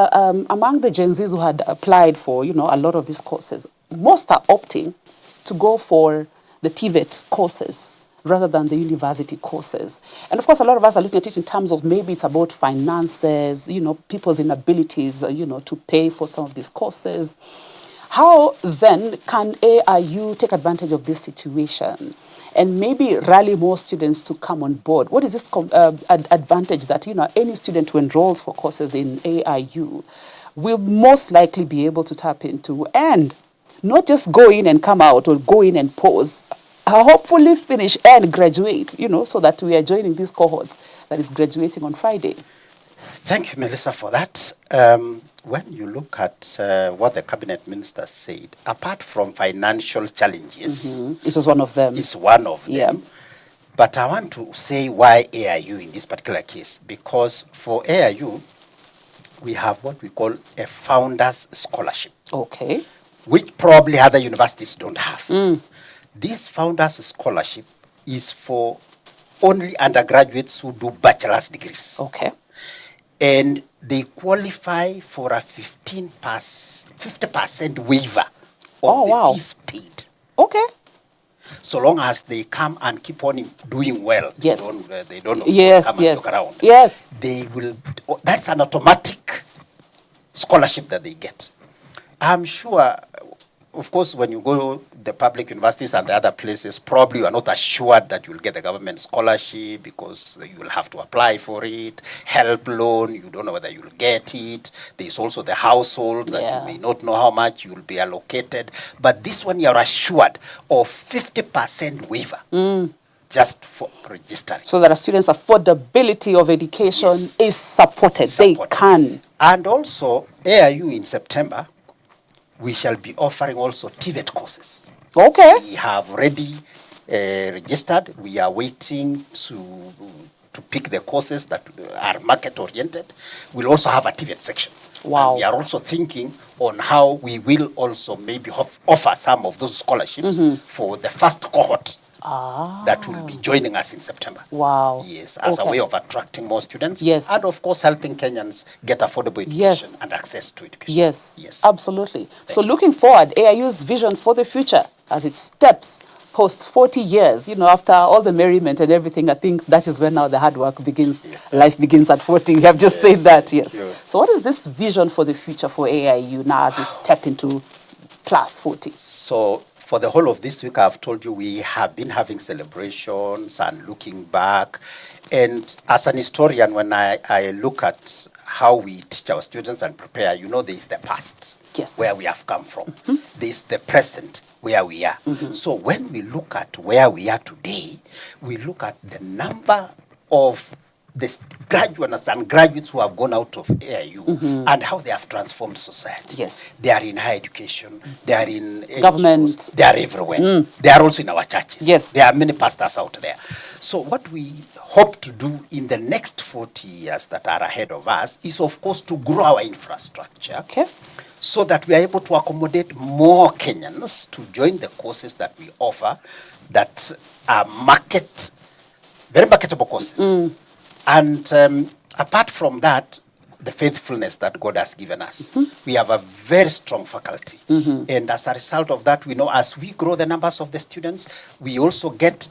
Speaker 1: among the Gen Zs who had applied for, a lot of these courses, most are opting to go for the TVET courses rather than the university courses. And of course, a lot of us are looking at it in terms of maybe it's about finances, people's inabilities, to pay for some of these courses. How then can AIU take advantage of this situation and maybe rally more students to come on board? What is this advantage that, any student who enrolls for courses in AIU will most likely be able to tap into, and not just go in and come out or go in and pause, hopefully finish and graduate, so that we are joining this cohort that is graduating on Friday.
Speaker 20: Thank you, Melissa, for that. When you look at what the cabinet minister said, apart from financial challenges,
Speaker 1: it was one of them.
Speaker 20: It's one of them. But I want to say why AIU in this particular case, because for AIU, we have what we call a founder's scholarship.
Speaker 1: Okay.
Speaker 20: Which probably other universities don't have. This founder's scholarship is for only undergraduates who do bachelor's degrees.
Speaker 1: Okay.
Speaker 20: And they qualify for a 50% waiver of the fees paid.
Speaker 1: Okay.
Speaker 20: So long as they come and keep on doing well.
Speaker 1: Yes.
Speaker 20: They don't come
Speaker 1: yes.
Speaker 20: and look around.
Speaker 1: Yes.
Speaker 20: They will. That's an automatic scholarship that they get. I'm sure, of course, when you go to the public universities and the other places, probably you are not assured that you'll get the government scholarship because you will have to apply for it. Help loan, you don't know whether you'll get it. There's also the household that you may not know how much you will be allocated. But this one, you're assured of 50% waiver. Just for registering.
Speaker 1: So that a student's affordability of education is supported. They can.
Speaker 20: And also, AIU in September, we shall be offering also TVET courses.
Speaker 1: Okay.
Speaker 20: We have already registered. We are waiting to pick the courses that are market-oriented. We'll also have a TVET section.
Speaker 1: Wow.
Speaker 20: And we are also thinking on how we will also maybe offer some of those scholarships for the first cohort that will be joining us in September.
Speaker 1: Wow.
Speaker 20: Yes, as a way of attracting more students.
Speaker 1: Yes.
Speaker 20: And of course, helping Kenyans get affordable education and access to education.
Speaker 1: Yes, absolutely. So looking forward, AIU's vision for the future as it steps post 40 years, after all the merriment and everything, I think that is when now the hard work begins. Life begins at 40. We have just said that, yes. So what is this vision for the future for AIU now as you step into plus 40?
Speaker 20: So for the whole of this week, I've told you we have been having celebrations and looking back. And as an historian, when I look at how we teach our students and prepare, there is the past, where we have come from. There is the present, where we are. So when we look at where we are today, we look at the number of the graduates and graduates who have gone out of AIU and how they have transformed society.
Speaker 1: Yes.
Speaker 20: They are in higher education, they are in
Speaker 1: government,
Speaker 20: NGOs, they are everywhere. They are also in our churches.
Speaker 1: Yes.
Speaker 20: There are many pastors out there. So what we hope to do in the next 40 years that are ahead of us is, of course, to grow our infrastructure. So that we are able to accommodate more Kenyans to join the courses that we offer that are very marketable courses. And apart from that, the faithfulness that God has given us. We have a very strong faculty. And as a result of that, we know as we grow the numbers of the students, we also get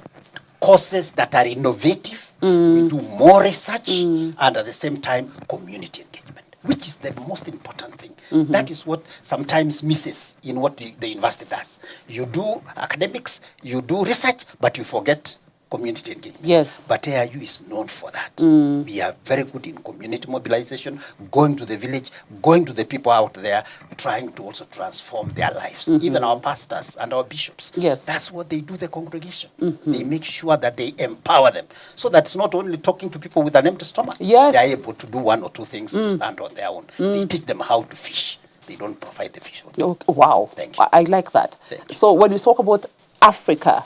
Speaker 20: courses that are innovative. We do more research and at the same time, community engagement, which is the most important thing. That is what sometimes misses in what the university does. You do academics, you do research, but you forget community engagement.
Speaker 1: Yes.
Speaker 20: But AIU is known for that.
Speaker 1: Mm.
Speaker 20: We are very good in community mobilization, going to the village, going to the people out there, trying to also transform their lives. Even our pastors and our bishops.
Speaker 1: Yes.
Speaker 20: That's what they do, the congregation. They make sure that they empower them. So that it's not only talking to people with an empty stomach.
Speaker 1: Yes.
Speaker 20: They are able to do one or two things to stand on their own. They teach them how to fish. They don't provide the fish.
Speaker 1: Wow.
Speaker 20: Thank you.
Speaker 1: I like that. So when we talk about Africa,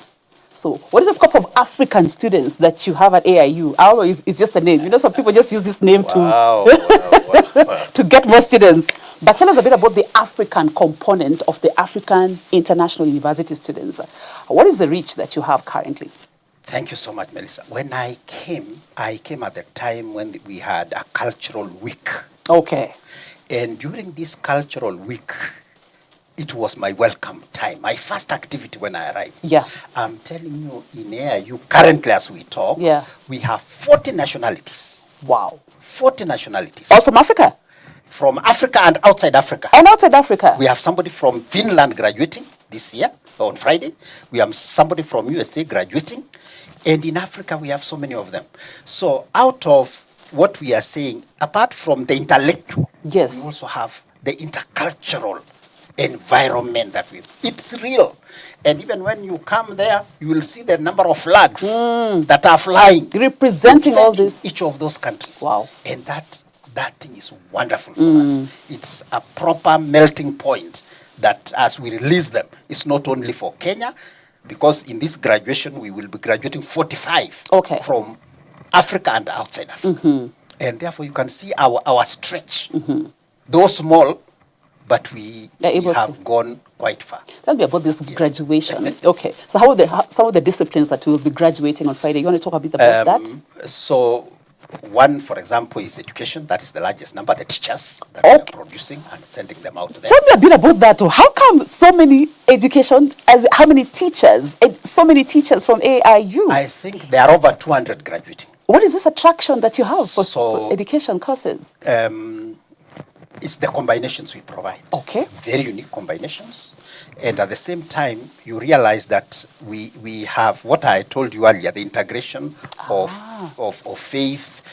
Speaker 1: so what is the scope of African students that you have at AIU? Our is just a name. You know, some people just use this name to get more students. But tell us a bit about the African component of the African International University students. What is the reach that you have currently?
Speaker 20: Thank you so much, Melissa. When I came at the time when we had a cultural week.
Speaker 1: Okay.
Speaker 20: And during this cultural week, it was my welcome time, my first activity when I arrived.
Speaker 1: Yeah.
Speaker 20: I'm telling you, in AIU, currently as we talk, we have 40 nationalities.
Speaker 1: Wow.
Speaker 20: 40 nationalities.
Speaker 1: All from Africa?
Speaker 20: From Africa and outside Africa.
Speaker 1: And outside Africa?
Speaker 20: We have somebody from Finland graduating this year, on Friday. We have somebody from USA graduating. And in Africa, we have so many of them. So out of what we are saying, apart from the intellectual, we also have the intercultural environment that it's real. And even when you come there, you will see the number of flags that are flying.
Speaker 1: Representing all this.
Speaker 20: Each of those countries.
Speaker 1: Wow.
Speaker 20: And that thing is wonderful for us. It's a proper melting point that as we release them, it's not only for Kenya, because in this graduation, we will be graduating 45 from Africa and outside Africa. And therefore, you can see our stretch. Though small, but we have gone quite far.
Speaker 1: Tell me about this graduation. Okay. So how are some of the disciplines that we will be graduating on Friday? You want to talk a bit about that?
Speaker 20: So one, for example, is education. That is the largest number, the teachers that we are producing and sending them out there.
Speaker 1: Tell me a bit about that. How come so many how many teachers, so many teachers from AIU?
Speaker 20: I think there are over 200 graduating.
Speaker 1: What is this attraction that you have for education courses?
Speaker 20: It's the combinations we provide.
Speaker 1: Okay.
Speaker 20: Very unique combinations. And at the same time, you realize that we have what I told you earlier, the integration of faith,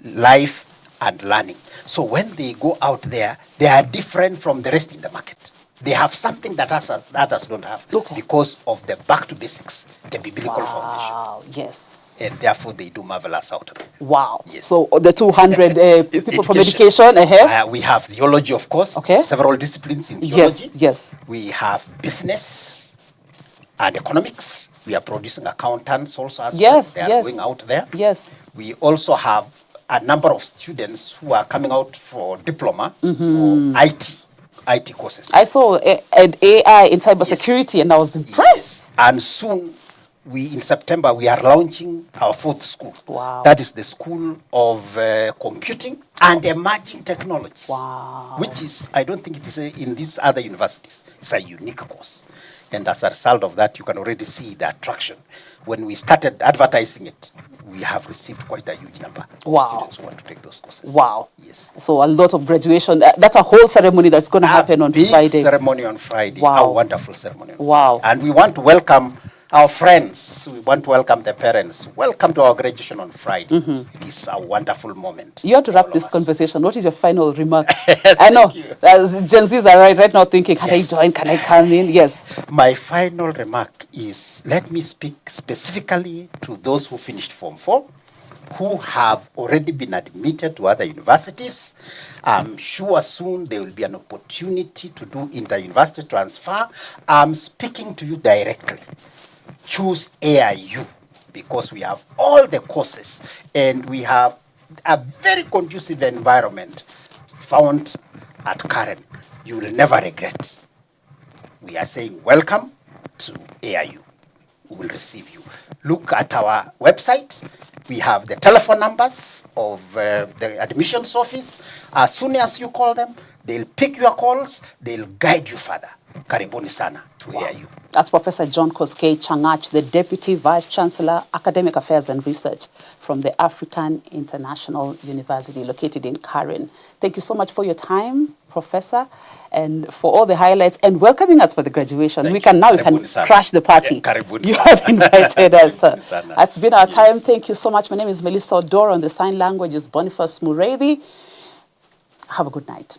Speaker 20: life, and learning. So when they go out there, they are different from the rest in the market. They have something that others don't have because of the back to basics, the biblical foundation.
Speaker 1: Yes.
Speaker 20: And therefore, they do marvelous out of it.
Speaker 1: Wow.
Speaker 20: Yes.
Speaker 1: So the 200 people from education.
Speaker 20: We have theology, of course.
Speaker 1: Okay.
Speaker 20: Several disciplines in theology.
Speaker 1: Yes.
Speaker 20: We have business and economics. We are producing accountants also as well. They are going out there.
Speaker 1: Yes.
Speaker 20: We also have a number of students who are coming out for diploma for IT courses.
Speaker 1: I saw an AI in cybersecurity and I was impressed.
Speaker 20: And soon, in September, we are launching our 4th school.
Speaker 1: Wow.
Speaker 20: That is the School of Computing and Emerging Technologies.
Speaker 1: Wow.
Speaker 20: Which is, I don't think it is in these other universities. It's a unique course. And as a result of that, you can already see the attraction. When we started advertising it, we have received quite a huge number of students who want to take those courses.
Speaker 1: Wow.
Speaker 20: Yes.
Speaker 1: So a lot of graduation. That's a whole ceremony that's going to happen on Friday.
Speaker 20: Ceremony on Friday.
Speaker 1: Wow.
Speaker 20: A wonderful ceremony.
Speaker 1: Wow.
Speaker 20: And we want to welcome our friends. We want to welcome the parents. Welcome to our graduation on Friday. It is a wonderful moment.
Speaker 1: You have to wrap this conversation. What is your final remark? I know Gen Zs are right now thinking, can I join? Can I come in? Yes.
Speaker 20: My final remark is, let me speak specifically to those who finished Form 4, who have already been admitted to other universities. I'm sure soon there will be an opportunity to do inter-university transfer. I'm speaking to you directly. Choose AIU because we have all the courses and we have a very conducive environment found at Karen. You will never regret. We are saying welcome to AIU. We will receive you. Look at our website. We have the telephone numbers of the admissions office. As soon as you call them, they'll pick your calls, they'll guide you further. Karibuni sana to AIU.
Speaker 1: That's Professor John Koskei Changach, the Deputy Vice Chancellor, Academic Affairs and Research from the African International University located in Karen. Thank you so much for your time, Professor, and for all the highlights and welcoming us for the graduation. We can crash the party. You have invited us. That's been our time. Thank you so much. My name is Melissa Oduor. On the sign language is Boniface Muredi. Have a good night.